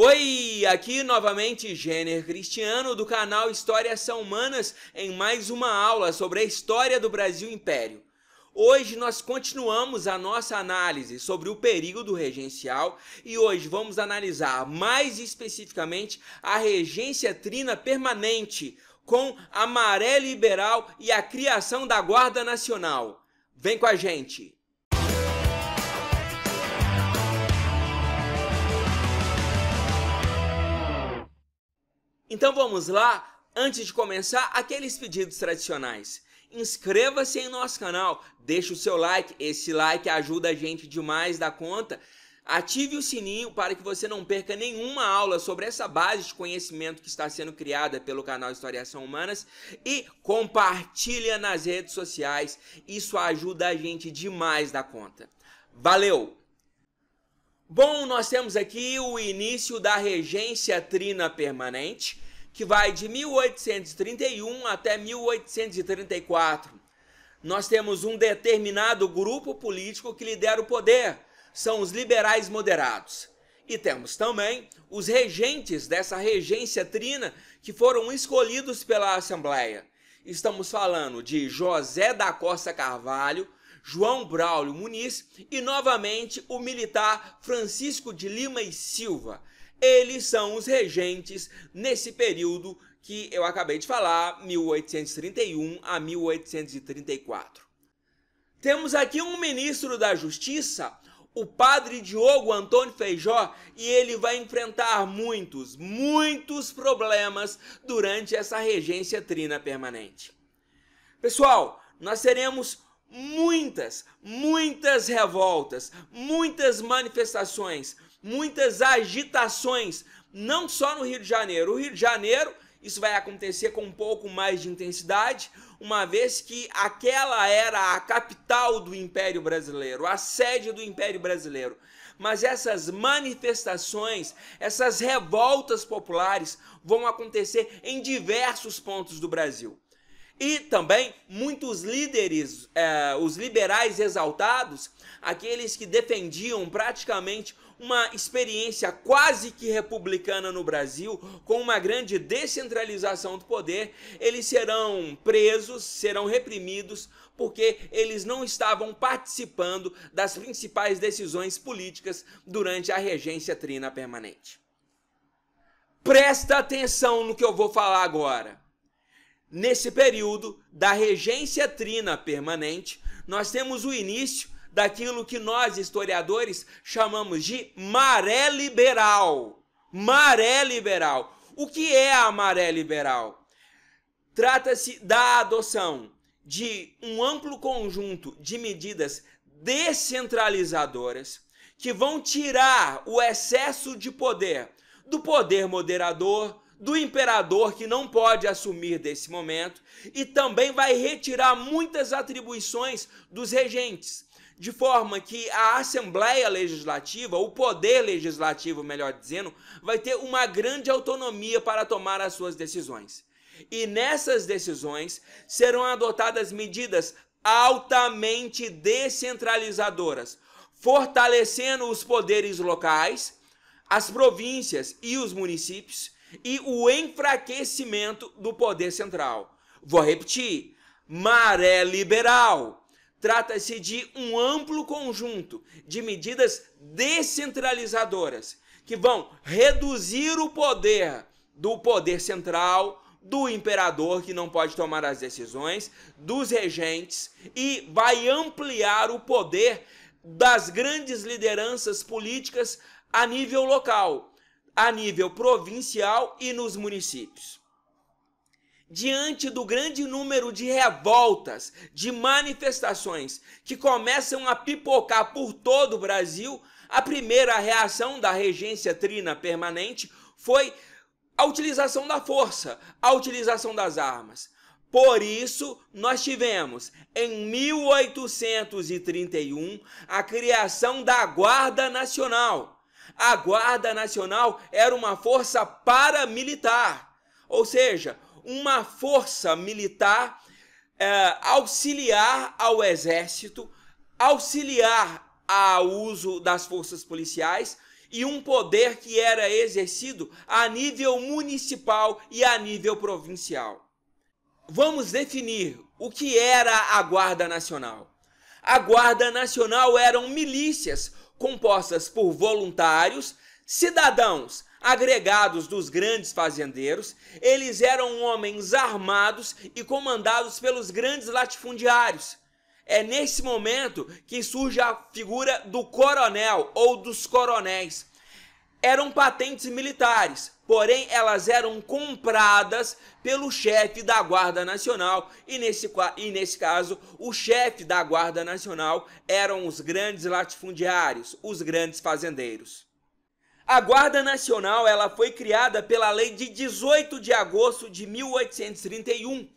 Oi, aqui novamente Jenner Cristiano do canal Histórias São Humanas em mais uma aula sobre a história do Brasil Império. Hoje nós continuamos a nossa análise sobre o período regencial e hoje vamos analisar mais especificamente a regência trina permanente com a Maré Liberal e a criação da Guarda Nacional. Vem com a gente! Então vamos lá, antes de começar, aqueles pedidos tradicionais. Inscreva-se em nosso canal, deixe o seu like, esse like ajuda a gente demais da conta. Ative o sininho para que você não perca nenhuma aula sobre essa base de conhecimento que está sendo criada pelo canal Histórias São Humanas e compartilha nas redes sociais, isso ajuda a gente demais da conta. Valeu! Bom, nós temos aqui o início da regência trina permanente, que vai de 1831 até 1834. Nós temos um determinado grupo político que lidera o poder, são os liberais moderados. E temos também os regentes dessa regência trina que foram escolhidos pela Assembleia. Estamos falando de José da Costa Carvalho, João Braulio Muniz e, novamente, o militar Francisco de Lima e Silva. Eles são os regentes nesse período que eu acabei de falar, 1831 a 1834. Temos aqui um ministro da Justiça, o padre Diogo Antônio Feijó, e ele vai enfrentar muitos problemas durante essa regência trina permanente. Pessoal, nós teremos muitas revoltas, muitas manifestações, muitas agitações, não só no Rio de Janeiro. O Rio de Janeiro, isso vai acontecer com um pouco mais de intensidade, uma vez que aquela era a capital do Império Brasileiro, a sede do Império Brasileiro. Mas essas manifestações, essas revoltas populares vão acontecer em diversos pontos do Brasil. E também muitos líderes, os liberais exaltados, aqueles que defendiam praticamente uma experiência quase que republicana no Brasil, com uma grande descentralização do poder, eles serão presos, serão reprimidos, porque eles não estavam participando das principais decisões políticas durante a regência trina permanente. Presta atenção no que eu vou falar agora. Nesse período da regência trina permanente, nós temos o início daquilo que nós, historiadores, chamamos de Maré Liberal. Maré Liberal. O que é a Maré Liberal? Trata-se da adoção de um amplo conjunto de medidas descentralizadoras que vão tirar o excesso de poder do poder moderador, do imperador, que não pode assumir desse momento, e também vai retirar muitas atribuições dos regentes, de forma que a Assembleia Legislativa, o poder legislativo, melhor dizendo, vai ter uma grande autonomia para tomar as suas decisões. E nessas decisões serão adotadas medidas altamente descentralizadoras, fortalecendo os poderes locais, as províncias e os municípios, e o enfraquecimento do poder central. Vou repetir, Maré Liberal. Trata-se de um amplo conjunto de medidas descentralizadoras que vão reduzir o poder do poder central, do imperador, que não pode tomar as decisões, dos regentes, e vai ampliar o poder das grandes lideranças políticas a nível local, a nível provincial e nos municípios. Diante do grande número de revoltas, de manifestações que começam a pipocar por todo o Brasil, a primeira reação da regência trina permanente foi a utilização da força, a utilização das armas. Por isso, nós tivemos, em 1831, a criação da Guarda Nacional. A Guarda Nacional era uma força paramilitar, ou seja, uma força militar auxiliar ao exército, auxiliar ao uso das forças policiais e um poder que era exercido a nível municipal e a nível provincial. Vamos definir o que era a Guarda Nacional. A Guarda Nacional eram milícias compostas por voluntários, cidadãos agregados dos grandes fazendeiros. Eles eram homens armados e comandados pelos grandes latifundiários. É nesse momento que surge a figura do coronel ou dos coronéis. Eram patentes militares, porém elas eram compradas pelo chefe da Guarda Nacional e nesse caso o chefe da Guarda Nacional eram os grandes latifundiários, os grandes fazendeiros. A Guarda Nacional ela foi criada pela Lei de 18 de agosto de 1831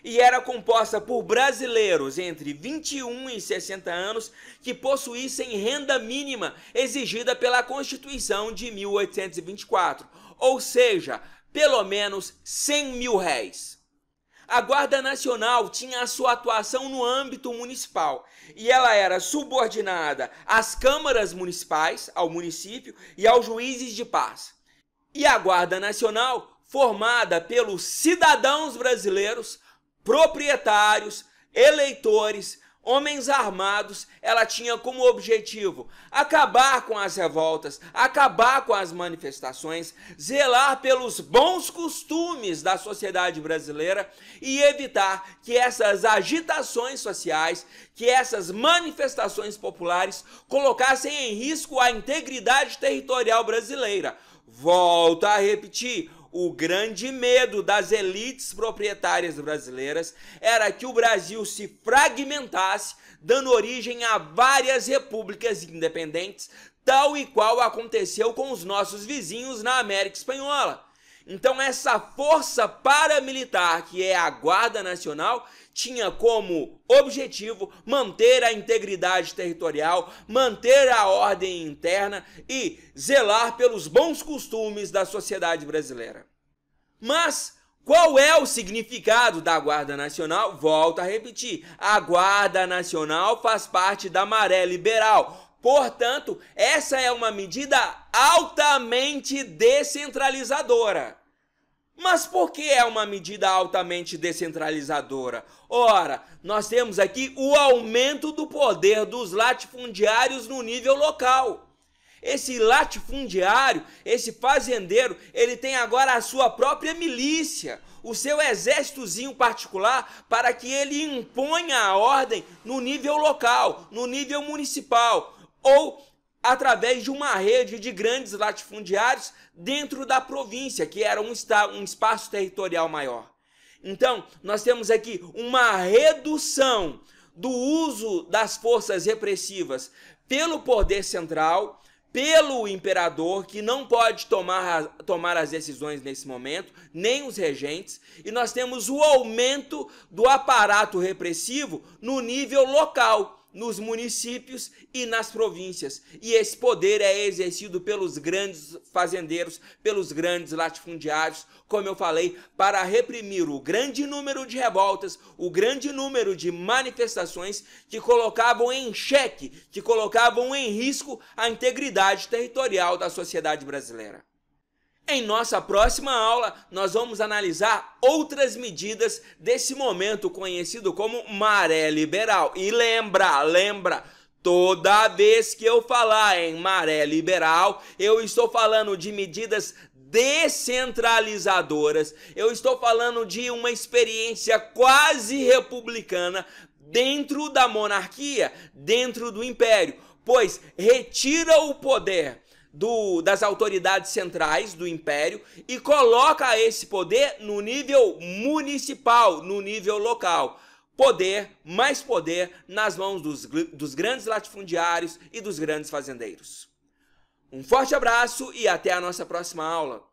e era composta por brasileiros entre 21 e 60 anos que possuíssem renda mínima exigida pela Constituição de 1824, ou seja, pelo menos 100 mil réis. A Guarda Nacional tinha a sua atuação no âmbito municipal e ela era subordinada às câmaras municipais, ao município e aos juízes de paz. E a Guarda Nacional, formada pelos cidadãos brasileiros, proprietários, eleitores, homens armados, ela tinha como objetivo acabar com as revoltas, acabar com as manifestações, zelar pelos bons costumes da sociedade brasileira e evitar que essas agitações sociais, que essas manifestações populares colocassem em risco a integridade territorial brasileira. Volto a repetir, o grande medo das elites proprietárias brasileiras era que o Brasil se fragmentasse, dando origem a várias repúblicas independentes, tal e qual aconteceu com os nossos vizinhos na América Espanhola. Então essa força paramilitar, que é a Guarda Nacional, tinha como objetivo manter a integridade territorial, manter a ordem interna e zelar pelos bons costumes da sociedade brasileira. Mas qual é o significado da Guarda Nacional? Volto a repetir, a Guarda Nacional faz parte da Maré Liberal. Portanto, essa é uma medida altamente descentralizadora. Mas por que é uma medida altamente descentralizadora? Ora, nós temos aqui o aumento do poder dos latifundiários no nível local. Esse latifundiário, esse fazendeiro, ele tem agora a sua própria milícia, o seu exércitozinho particular, para que ele imponha a ordem no nível local, no nível municipal, ou através de uma rede de grandes latifundiários dentro da província, que era um espaço territorial maior. Então, nós temos aqui uma redução do uso das forças repressivas pelo poder central, pelo imperador, que não pode tomar as decisões nesse momento, nem os regentes, e nós temos o aumento do aparato repressivo no nível local, nos municípios e nas províncias. E esse poder é exercido pelos grandes fazendeiros, pelos grandes latifundiários, como eu falei, para reprimir o grande número de revoltas, o grande número de manifestações que colocavam em xeque, que colocavam em risco a integridade territorial da sociedade brasileira. Em nossa próxima aula, nós vamos analisar outras medidas desse momento conhecido como Maré Liberal. E lembra, toda vez que eu falar em Maré Liberal, eu estou falando de medidas descentralizadoras, eu estou falando de uma experiência quase republicana dentro da monarquia, dentro do império, pois retira o poder das autoridades centrais do império e coloca esse poder no nível municipal, no nível local. Mais poder nas mãos dos grandes latifundiários e dos grandes fazendeiros. Um forte abraço e até a nossa próxima aula.